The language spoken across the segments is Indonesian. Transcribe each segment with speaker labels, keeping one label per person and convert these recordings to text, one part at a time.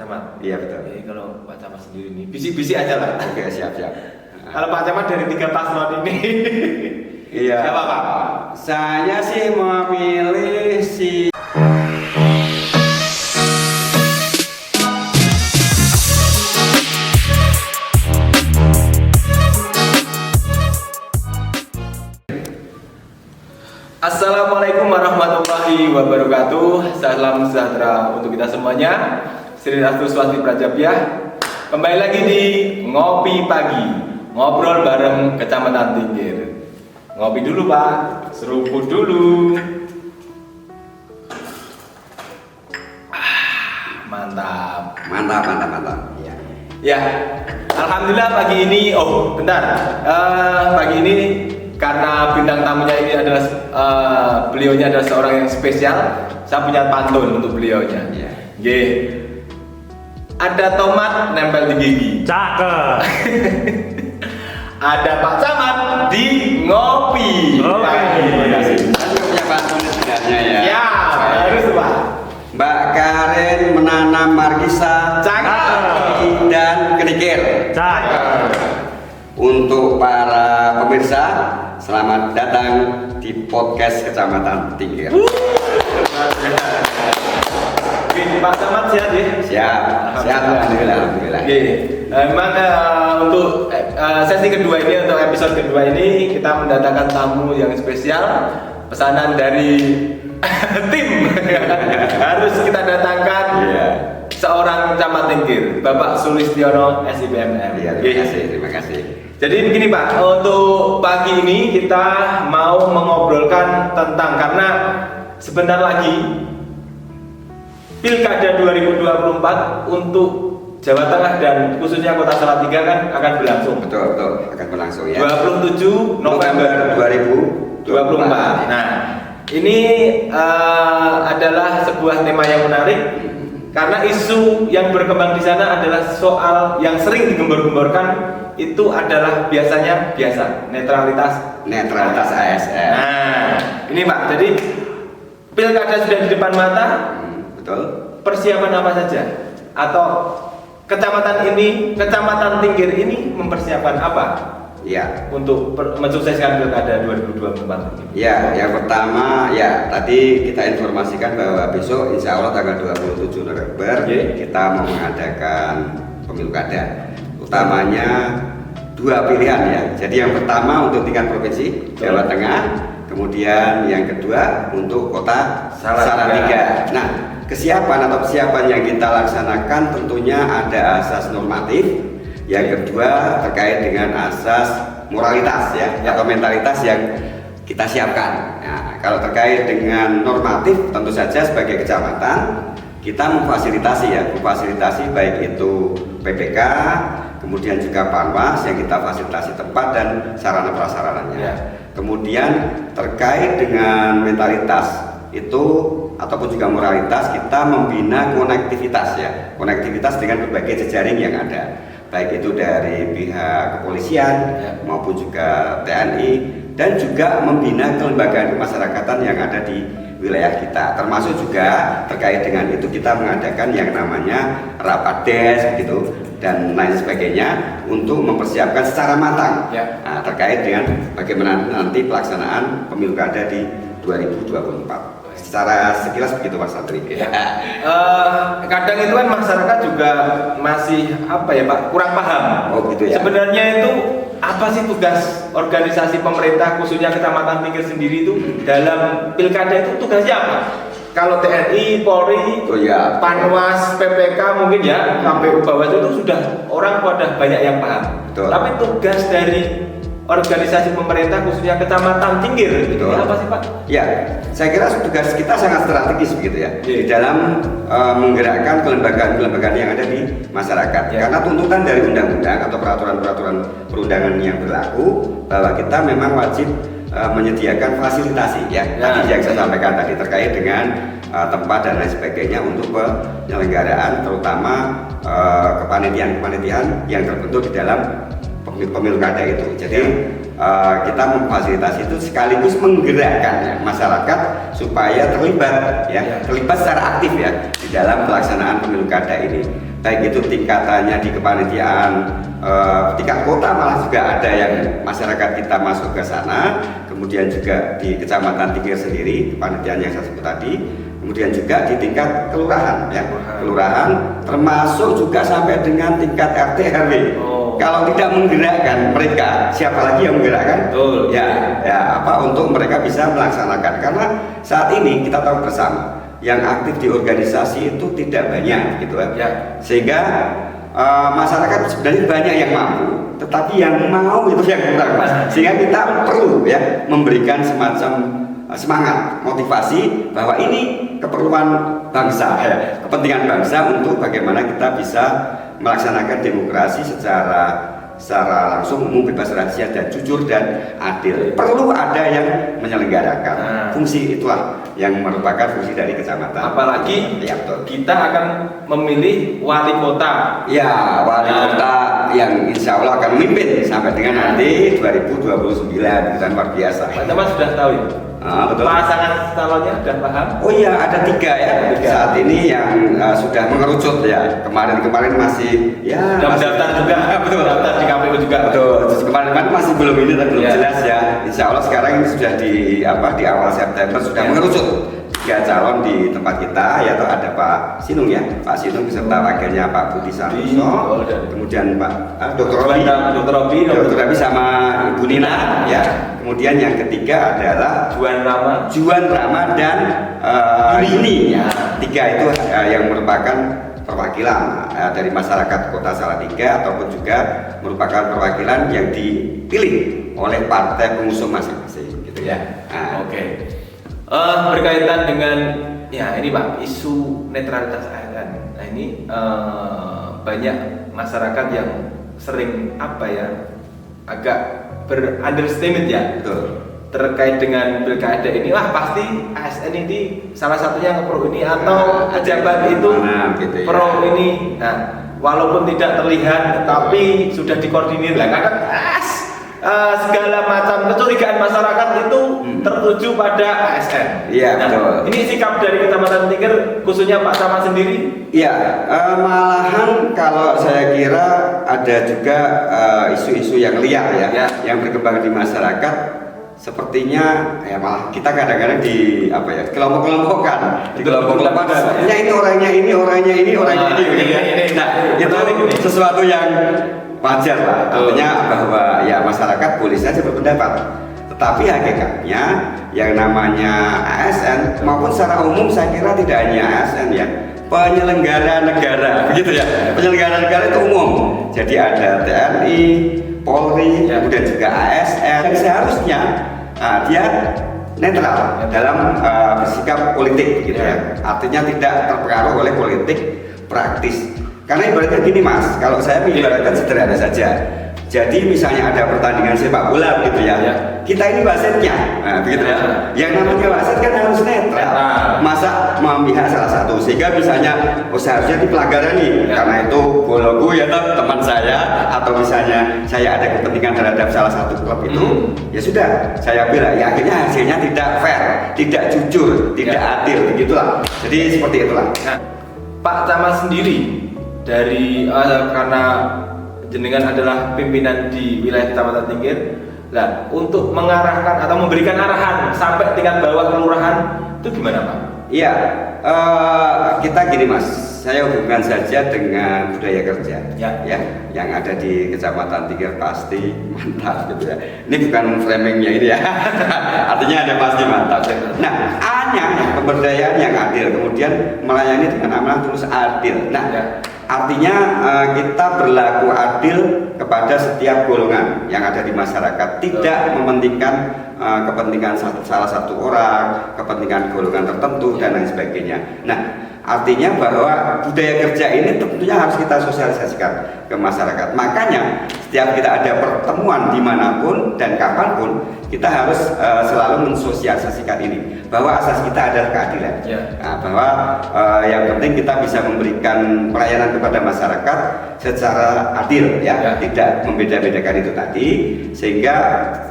Speaker 1: Camat.
Speaker 2: Iya betul.
Speaker 1: Jadi kalau Pak Camat sendiri nih, bisik-bisik aja lah.
Speaker 2: Oke, siap.
Speaker 1: Kalau Pak Camat dari 3 paslon ini,
Speaker 2: Iya.
Speaker 1: siapa Pak?
Speaker 2: Saya sih memilih si
Speaker 1: Assalamualaikum warahmatullahi wabarakatuh. Salam sejahtera untuk kita semuanya. Sri Rastu Swasti Prajabyah. Kembali lagi di Ngopi Pagi, ngobrol bareng Kecamatan Tingkir. Ngopi dulu Pak, seruput dulu. Mantap.
Speaker 2: Iya.
Speaker 1: Ya, alhamdulillah pagi ini. Oh, bentar. Pagi ini karena bintang tamunya ini adalah beliaunya adalah seorang yang spesial. Saya punya pantun untuk beliaunya.
Speaker 2: Iya.
Speaker 1: Ye. Ada tomat nempel di gigi.
Speaker 3: Cakep.
Speaker 1: Ada Pak Camat di ngopi.
Speaker 3: Oke.
Speaker 1: Pagi. Terima kasih.
Speaker 2: Saya punya pantun sebenarnya ya.
Speaker 1: Ya, harus Pak.
Speaker 2: Mbak Karen menanam markisa
Speaker 1: Cakep.
Speaker 2: dan kenikir.
Speaker 3: Cakep.
Speaker 2: Untuk para pemirsa, selamat datang di podcast Kecamatan Tingkir.
Speaker 1: Oke, Pak Camat sehat ya?
Speaker 2: Siap, alhamdulillah.
Speaker 1: Oke, memang untuk sesi kedua ini, untuk episode kedua ini kita mendatangkan tamu yang spesial, pesanan dari tim. Harus kita datangkan seorang camat Tingkir, Bapak Sulistiono SIPMM.
Speaker 2: Iya, terima kasih.
Speaker 1: Jadi begini Pak, untuk pagi ini kita mau mengobrolkan tentang, karena sebentar lagi Pilkada 2024 untuk Jawa Tengah dan khususnya Kota Salatiga kan akan berlangsung.
Speaker 2: Betul, akan berlangsung ya.
Speaker 1: 27 November 2024. Nah, ini adalah sebuah tema yang menarik karena isu yang berkembang di sana adalah soal yang sering digembor-gemborkan itu adalah biasanya netralitas
Speaker 2: ASN.
Speaker 1: Nah, ini Pak, jadi Pilkada sudah di depan mata.
Speaker 2: Betul.
Speaker 1: Persiapan apa saja? Atau kecamatan Tingkir ini mempersiapkan apa?
Speaker 2: Iya.
Speaker 1: Untuk mensukseskan Pilkada 2024 ini.
Speaker 2: Ya, yang pertama ya tadi kita informasikan bahwa besok insya Allah tanggal 27 November kita mau mengadakan pemilu kada. Utamanya 2 pilihan ya. Jadi yang pertama untuk tingkat provinsi Jawa Tengah, kemudian yang kedua untuk Kota Salatiga. Nah, kesiapan yang kita laksanakan tentunya ada asas normatif, yang kedua terkait dengan asas moralitas ya, atau mentalitas yang kita siapkan. Nah, kalau terkait dengan normatif tentu saja sebagai kecamatan kita memfasilitasi baik itu PPK, kemudian juga Panwas yang kita fasilitasi tempat dan sarana prasarananya.
Speaker 1: Ya.
Speaker 2: Kemudian terkait dengan mentalitas itu ataupun juga moralitas, kita membina konektivitas dengan berbagai jejaring yang ada, baik itu dari pihak kepolisian maupun juga TNI, dan juga membina kelembagaan kemasyarakatan yang ada di wilayah kita, termasuk juga terkait dengan itu kita mengadakan yang namanya rapat des gitu dan lain sebagainya untuk mempersiapkan secara matang terkait dengan bagaimana nanti pelaksanaan pemilu kada di 2024. Secara sekilas begitu Mas Santri.
Speaker 1: Kadang itu kan masyarakat juga masih Pak, kurang paham.
Speaker 2: Oh gitu ya.
Speaker 1: Sebenarnya itu apa sih tugas organisasi pemerintah khususnya Kecamatan Tingkir sendiri itu dalam Pilkada itu tugasnya apa? Kalau TNI, Polri, Panwas, PPK mungkin ya, KPU Bawaslu itu sudah orang pada banyak yang paham.
Speaker 2: Betul.
Speaker 1: Tapi tugas dari organisasi pemerintah khususnya Kecamatan Tingkir itu apa sih Pak?
Speaker 2: Ya, saya kira tugas kita sangat strategis begitu ya di dalam menggerakkan kelembagaan yang ada di masyarakat. Karena tuntutan dari undang-undang atau peraturan-peraturan perundangan yang berlaku bahwa kita memang wajib menyediakan fasilitasi tadi yang saya sampaikan tadi terkait dengan tempat dan lain sebagainya untuk penyelenggaraan terutama kepanitiaan yang terbentuk di dalam pemilu kada itu. Jadi kita memfasilitasi itu sekaligus menggerakkan ya, masyarakat supaya terlibat secara aktif ya di dalam pelaksanaan pemilu kada ini, baik itu tingkatannya di kepanitiaan tingkat kota, malah juga ada yang masyarakat kita masuk ke sana, kemudian juga di Kecamatan Tingkir sendiri kepanitiaan yang saya sebut tadi, kemudian juga di tingkat kelurahan ya, kelurahan termasuk juga sampai dengan tingkat RT RW. Kalau tidak menggerakkan mereka, siapa lagi yang menggerakkan?
Speaker 1: Betul.
Speaker 2: Ya untuk mereka bisa melaksanakan, karena saat ini kita tahu bersama yang aktif di organisasi itu tidak banyak gitu ya. Sehingga masyarakat sebenarnya banyak yang mampu, tetapi yang mau itu yang kurang, Mas. Sehingga kita perlu ya memberikan semacam semangat, motivasi bahwa ini keperluan bangsa ya, kepentingan bangsa untuk bagaimana kita bisa melaksanakan demokrasi secara langsung, umum, bebas, rahasia, dan jujur dan adil. Perlu ada yang menyelenggarakan. Fungsi itulah yang merupakan fungsi dari kecamatan.
Speaker 1: Apalagi
Speaker 2: ya, betul.
Speaker 1: Kita akan memilih wali kota.
Speaker 2: Ya, wali kota yang insya Allah akan memimpin sampai dengan nanti 2029, bukan luar biasa.
Speaker 1: Pak Camat sudah tahu ya?
Speaker 2: Betul.
Speaker 1: Pasangan calonnya sudah paham?
Speaker 2: Oh iya, ada 3 ya. Saat ini yang sudah mengerucut ya. Kemarin masih ya.
Speaker 1: Sudah mendaftar juga.
Speaker 2: Betul.
Speaker 1: Daftar di KPU juga.
Speaker 2: Betul. Terus kemarin masih belum ini, belum jelas ya. Insya Allah sekarang ini sudah di awal September sudah mengerucut 3 calon di tempat kita, yaitu ada Pak Sinung ya, Pak Sinung beserta wakilnya Pak Budi Santoso, kemudian Pak Dr. Robi sama Ibu Nina ya. Kemudian yang ketiga adalah Juan Rama dan Yuni ya. 3 itu yang merupakan perwakilan dari masyarakat Kota Salatiga, ataupun juga merupakan perwakilan yang dipilih oleh partai pengusung masing-masing gitu ya.
Speaker 1: Oke. Berkaitan dengan ya ini Pak, isu netralitas ASN. Nah ini banyak masyarakat yang sering agak berunderestimate ya.
Speaker 2: Betul.
Speaker 1: Terkait dengan pilkada ini, wah pasti ASN ini salah satunya yang pro ini, atau pejabat itu
Speaker 2: gitu ya.
Speaker 1: pro ini. Nah, walaupun tidak terlihat tapi sudah dikoordinir lah. Kadang segala macam kecurigaan masyarakat itu tertuju pada ASN.
Speaker 2: Iya, betul.
Speaker 1: Ini sikap dari Kecamatan Tingkir, khususnya Pak Camat sendiri.
Speaker 2: Iya, malahan kalau saya kira ada juga isu-isu yang liar ya, yang berkembang di masyarakat. Sepertinya ya malah kita kadang-kadang kelompok-kelompokkan, sepertinya ini orangnya ini. Nah, itu sesuatu yang wajar lah, artinya bahwa ya masyarakat boleh saja berpendapat, tetapi hakikatnya yang namanya ASN maupun secara umum saya kira tidak hanya ASN ya, penyelenggara negara begitu ya, penyelenggara negara itu umum, jadi ada TNI, Polri, kemudian juga ASN yang seharusnya dia netral dalam bersikap politik gitu ya, artinya tidak terpengaruh oleh politik praktis. Karena ibaratnya gini Mas, kalau saya mengibaratkan sederhana saja. Jadi misalnya ada pertandingan sepak bola gitu ya, kita ini wasitnya, begitu ya. Yang namanya wasit kan harus netral. Masa memihak salah satu, sehingga misalnya seharusnya di pelanggaran nih, karena itu boloku ya teman saya, atau misalnya saya ada kepentingan terhadap salah satu klub itu, ya sudah saya bela. Ya akhirnya hasilnya tidak fair, tidak jujur, tidak adil, begitulah. Jadi seperti itulah.
Speaker 1: Nah, Pak Camat sendiri dari karena jenengan adalah pimpinan di wilayah Kecamatan Tingkir, nah untuk mengarahkan atau memberikan arahan sampai tingkat bawah kelurahan itu gimana Pak?
Speaker 2: Iya, kita gini Mas, saya hubungkan saja dengan budaya kerja ya, yang ada di Kecamatan Tingkir pasti mantap gitu ya. Ini bukan framingnya ini ya, artinya ada pasti mantap. Nah, A-nya pemberdayaan yang adil, kemudian melayani dengan amanah tulus adil. Nah, artinya kita berlaku adil kepada setiap golongan yang ada di masyarakat, tidak mementingkan kepentingan salah satu orang, kepentingan golongan tertentu dan lain sebagainya. Nah, artinya bahwa budaya kerja ini tentunya harus kita sosialisasikan ke masyarakat. Makanya setiap kita ada pertemuan dimanapun dan kapanpun, kita harus selalu mensosialisasikan ini bahwa asas kita adalah keadilan. Nah, bahwa yang penting kita bisa memberikan pelayanan kepada masyarakat secara adil ya, tidak membeda-bedakan itu tadi, sehingga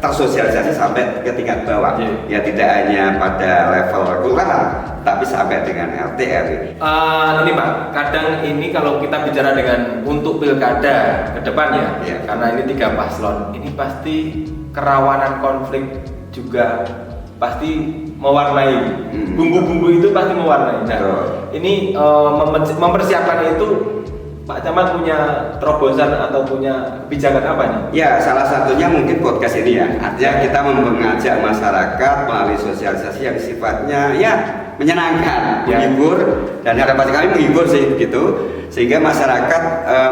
Speaker 2: tersosialisasi sampai ke tingkat bawah. Ya tidak hanya pada level kelurahan, tapi sampai dengan RT RW.
Speaker 1: Ini Pak, kadang ini kalau kita bicara dengan untuk pilkada ke depan ya, karena ini 3 paslon, ini pasti kerawanan konflik juga pasti mewarnai, bumbu-bumbu itu pasti mewarnai. Nah, ini mempersiapkan itu Pak Camat punya terobosan atau punya kebijakan apa nih?
Speaker 2: Ya, salah satunya mungkin podcast ini ya. Artinya kita mengajak masyarakat melalui sosialisasi yang sifatnya ya menyenangkan, menghibur, dan harapan kami menghibur sih begitu, sehingga masyarakat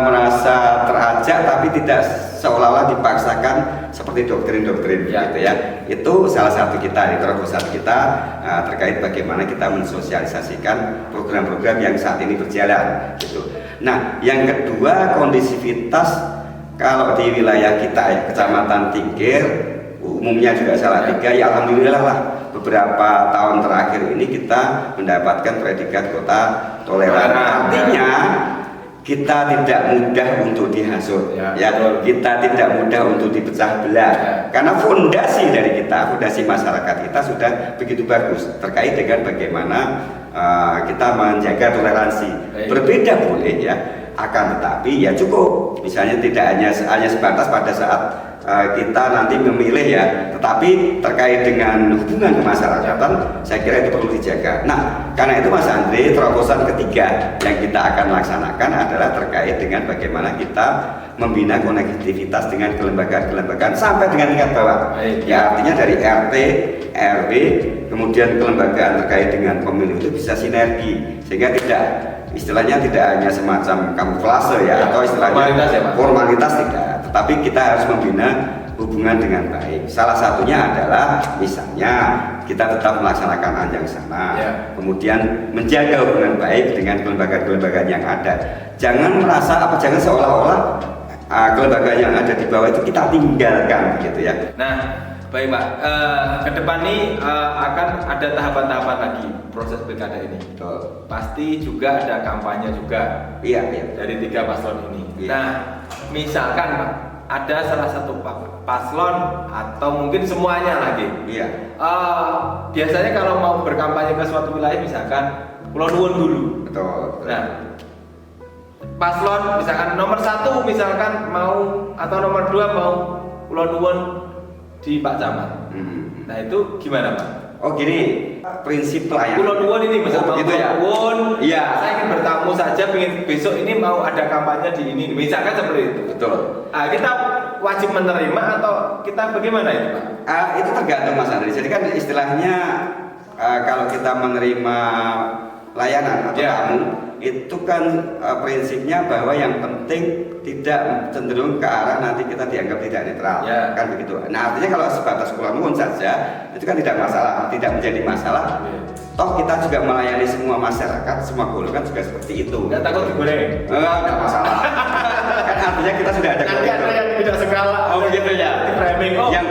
Speaker 2: merasa terajak tapi tidak seolah-olah dipaksakan seperti doktrin-doktrin gitu ya. Itu salah satu kita, terobosan kita terkait bagaimana kita mensosialisasikan program-program yang saat ini berjalan gitu. Nah, yang kedua, kondisivitas kalau di wilayah kita ya, Kecamatan Tingkir umumnya juga Salatiga, ya alhamdulillah lah beberapa tahun terakhir ini kita mendapatkan predikat kota toleran. Artinya kita tidak mudah untuk dihasut, kita tidak mudah untuk dipecah belah, karena fondasi dari kita, fondasi masyarakat kita sudah begitu bagus terkait dengan bagaimana kita menjaga toleransi. Berbeda boleh ya, akan tetapi ya cukup, misalnya tidak hanya sebatas pada saat kita nanti memilih ya, tetapi terkait dengan hubungan kemasyarakatan saya kira itu perlu dijaga. Nah, karena itu Mas Andre, terobosan ketiga yang kita akan laksanakan adalah terkait dengan bagaimana kita membina konektivitas dengan kelembagaan-kelembagaan sampai dengan tingkat bawah. Ya, artinya dari RT, RW, kemudian kelembagaan terkait dengan pemilu itu bisa sinergi, sehingga tidak istilahnya tidak hanya semacam kamuflase ya, atau istilahnya formalitas tidak, tetapi kita harus membina hubungan dengan baik. Salah satunya adalah misalnya kita tetap melaksanakan anjang sana, kemudian menjaga hubungan baik dengan kelembagaan-kelembagaan yang ada. Jangan merasa jangan seolah-olah kelembagaan yang ada di bawah itu kita tinggalkan gitu ya.
Speaker 1: Nah, baik Pak, ke depan nih akan ada tahapan-tahapan lagi proses pilkada ini. Pasti juga ada kampanye juga. Dari 3 paslon ini. Nah, misalkan Pak, ada salah satu paslon atau mungkin semuanya lagi. Biasanya kalau mau berkampanye ke suatu wilayah, misalkan Pulau Nuwun dulu. Nah, paslon misalkan nomor 1 misalkan mau, atau nomor 2 mau Pulau Nuwun di Pak Camat. Nah, itu gimana Pak?
Speaker 2: Oh gini, prinsip pelayanan
Speaker 1: Pulau Nuwun ini misalkan
Speaker 2: gitu ya?
Speaker 1: Nuwun, saya ingin bertamu saja, pengen besok ini mau ada kampanye di ini, misalkan seperti itu.
Speaker 2: Betul.
Speaker 1: Kita wajib menerima atau kita bagaimana itu Pak?
Speaker 2: Itu tergantung Mas Andri. Jadi kan istilahnya kalau kita menerima layanan atau tamu, itu kan prinsipnya bahwa yang penting tidak cenderung ke arah nanti kita dianggap tidak netral, kan begitu. Nah, artinya kalau sebatas Pulau Nuwun saja itu kan tidak masalah, tidak menjadi masalah. Toh kita juga melayani semua masyarakat, semua golongan juga seperti itu.
Speaker 1: Nggak takut digoreng?
Speaker 2: Nggak masalah. Kan artinya kita sudah ada
Speaker 1: nanti ada yang tidak skala.
Speaker 2: Begitu ya.
Speaker 1: Di framing.
Speaker 2: Yang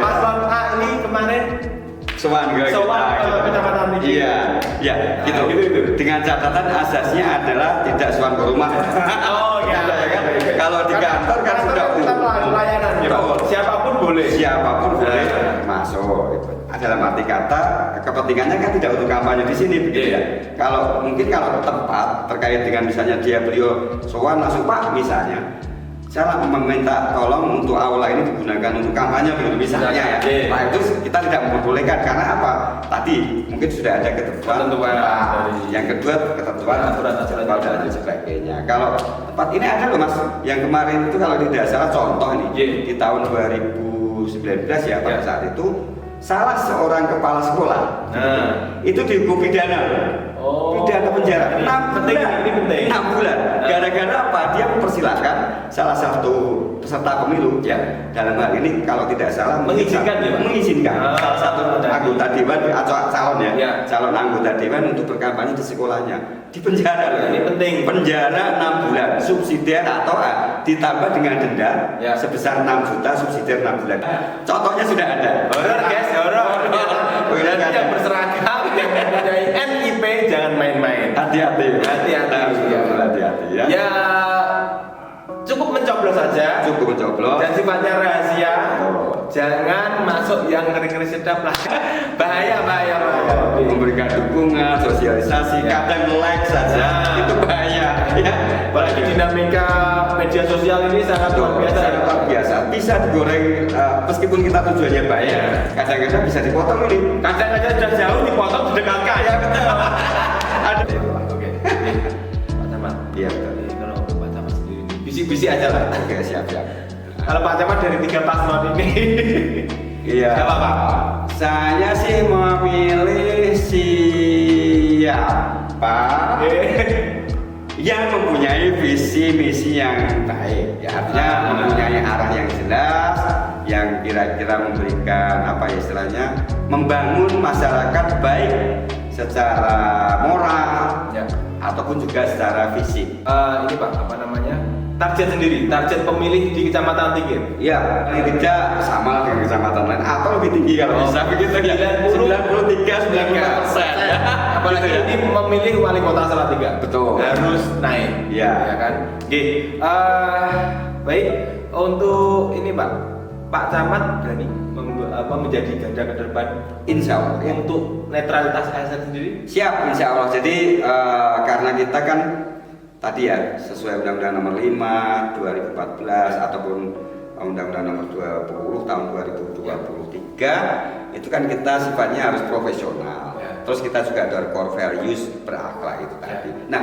Speaker 1: paslon A ini kemarin
Speaker 2: sowan
Speaker 1: kecamatan ini.
Speaker 2: Iya, gitu. Dengan catatan asasnya adalah tidak sowan ke rumah. Kalau di kantor kan sudah
Speaker 1: pelayanan gitu. Siapapun boleh
Speaker 2: masuk. Dalam arti kata kepentingannya kan tidak untuk kampanye di sini begitu ya. Kalau tempat terkait dengan misalnya beliau sowan langsung Pak misalnya, saya meminta tolong untuk aula ini digunakan untuk kampanye misalnya ya. Nah itu kita tidak memperbolehkan karena apa? Tadi mungkin sudah ada ketentuan. Yang kedua ketentuan aturan dan sebagainya. Kalau tempat ini ada loh Mas, yang kemarin itu kalau tidak salah contoh nih di tahun 2019 ya pada saat itu salah seorang kepala sekolah itu dihukum pidana. Pidana penjara 6 bulan. Gara-gara apa? Dia mempersilahkan mempersilahkan salah satu peserta pemilu ya dalam hal ini kalau tidak salah
Speaker 1: Mengizinkan ya, Pak?
Speaker 2: mengizinkan salah satu anggota dewan atau calon
Speaker 1: Ya.
Speaker 2: calon anggota dewan untuk berkampanye di sekolahnya di penjara loh.
Speaker 1: Ini penting.
Speaker 2: Penjara 6 bulan subsidiar atau ditambah dengan denda
Speaker 1: Ya.
Speaker 2: sebesar 6 juta subsidiar 6 bulan. Contohnya sudah ada.
Speaker 1: Horor guys, horor. Berarti yang berseragam yang mempunyai NIP jangan main-main.
Speaker 2: Hati-hati.
Speaker 1: Hati-hati.
Speaker 2: Hati-hati ya.
Speaker 1: Ya cukup mencoblos saja.
Speaker 2: Cukup mencoblos.
Speaker 1: Dan sifatnya rahasia.
Speaker 2: Oh.
Speaker 1: Jangan masuk yang ngeri-ngeri sedap lah. bahaya.
Speaker 2: Memberikan dukungan, sosialisasi,
Speaker 1: Ya.
Speaker 2: kadang like saja
Speaker 1: Nah.
Speaker 2: itu bahaya ya.
Speaker 1: Apalagi dinamika media sosial ini sangat luar biasa.
Speaker 2: Sangat luar biasa. Bisa digoreng meskipun kita tujuannya baik.
Speaker 1: Ya.
Speaker 2: Kadang-kadang bisa dipotong ini.
Speaker 1: Kadang-kadang sudah jauh dipotong didekatkan.
Speaker 2: Ya betul. Ada.
Speaker 1: Oke. Pak Camat.
Speaker 2: Iya betul.
Speaker 1: Ini kalau untuk Pak Camat sendiri, bisik-bisik aja lah.
Speaker 2: Oke siap.
Speaker 1: Kalau Pak Camat dari 3 paslon ini,
Speaker 2: Iya.
Speaker 1: siapa Pak?
Speaker 2: Saya sih memilih siapa yang mempunyai visi misi yang baik. Ya, artinya mempunyai arah yang jelas, yang kira-kira memberikan apa ya istilahnya, membangun masyarakat baik secara moral
Speaker 1: Ya.
Speaker 2: ataupun juga secara fisik.
Speaker 1: Ini Pak, apa namanya? Target sendiri, target pemilih di Kecamatan Tingkir.
Speaker 2: Ya, paling tidak sama lah dengan kecamatan lain atau lebih tinggi kalau bisa begitu ya. 93-90%. Ya.
Speaker 1: Apalagi
Speaker 2: Gitu ya.
Speaker 1: ini memilih wali kota Salatiga.
Speaker 2: Betul.
Speaker 1: Harus naik.
Speaker 2: Iya.
Speaker 1: Ya kan? Oke. Baik, untuk ini Pak, Pak Camat berani menjadi garda terdepan
Speaker 2: Insya Allah ya.
Speaker 1: untuk netralitas ASN sendiri?
Speaker 2: Siap insya Allah. Jadi karena kita kan tadi ya sesuai Undang-Undang Nomor 5 2014 ataupun Undang-Undang Nomor 20 tahun 2023 itu kan kita sifatnya harus profesional.
Speaker 1: Ya.
Speaker 2: Terus kita juga ada core values berakhlak itu tadi.
Speaker 1: Ya.
Speaker 2: Nah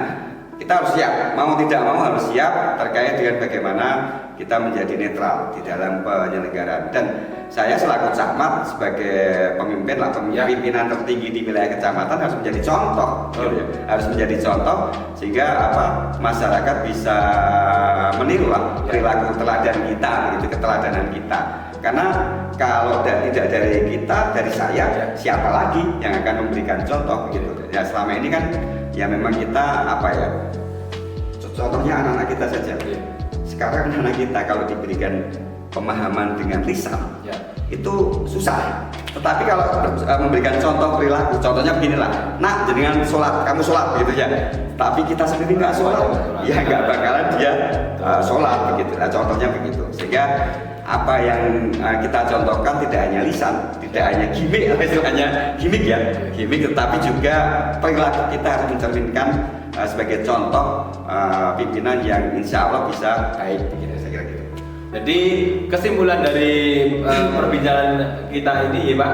Speaker 2: kita harus siap, mau tidak mau harus siap terkait dengan bagaimana kita menjadi netral di dalam penyelenggaraan. Dan saya selaku camat sebagai pemimpin lah, pimpinan tertinggi di wilayah kecamatan harus menjadi contoh, gitu ya. Harus menjadi contoh sehingga apa masyarakat bisa meniru lah perilaku teladan kita, begitu keteladanan kita. Karena kalau tidak dari kita, dari saya, siapa lagi yang akan memberikan contoh begitu. Ya selama ini kan ya memang kita apa ya, contohnya anak-anak kita saja. Sekarang anak kita kalau diberikan pemahaman dengan lisan itu susah. Tetapi kalau memberikan contoh perilaku, contohnya beginilah, nak jenengan sholat, kamu sholat gitu ya. Tapi kita sendiri nggak sholat, ya nggak bakalan dia sholat begitu. Nah, contohnya begitu. Sehingga apa yang kita contohkan tidak hanya lisan, tidak hanya gimmick, istilahnya gimmick ya, gimmick, tetapi juga perilaku kita harus mencerminkan sebagai contoh pimpinan yang insya Allah bisa baik, begitu saya kira gitu.
Speaker 1: Jadi kesimpulan dari perbincangan kita ini ya Pak,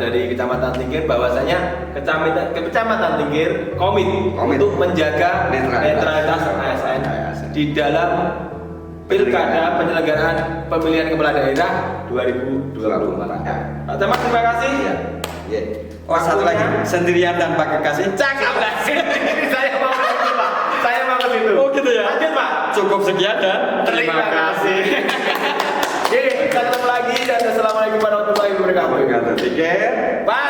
Speaker 1: dari Kecamatan Tingkir bahwasanya Kecamatan Tingkir komit untuk menjaga netralitas ASN di dalam Pilkada penyelenggaraan pemilihan kepala daerah 2024. Pak Camat terima kasih.
Speaker 2: Ya. Oh satu lagi, sendirian tanpa kekasih.
Speaker 1: Cakap lah. Saya mau ke situ Pak. Saya mau ke situ.
Speaker 2: Oh gitu ya.
Speaker 1: Lanjut Pak.
Speaker 2: Cukup sekian dan
Speaker 1: Terima kasih. Oke, kita ketemu lagi dan assalamualaikum warahmatullahi wabarakatuh.
Speaker 2: Bye.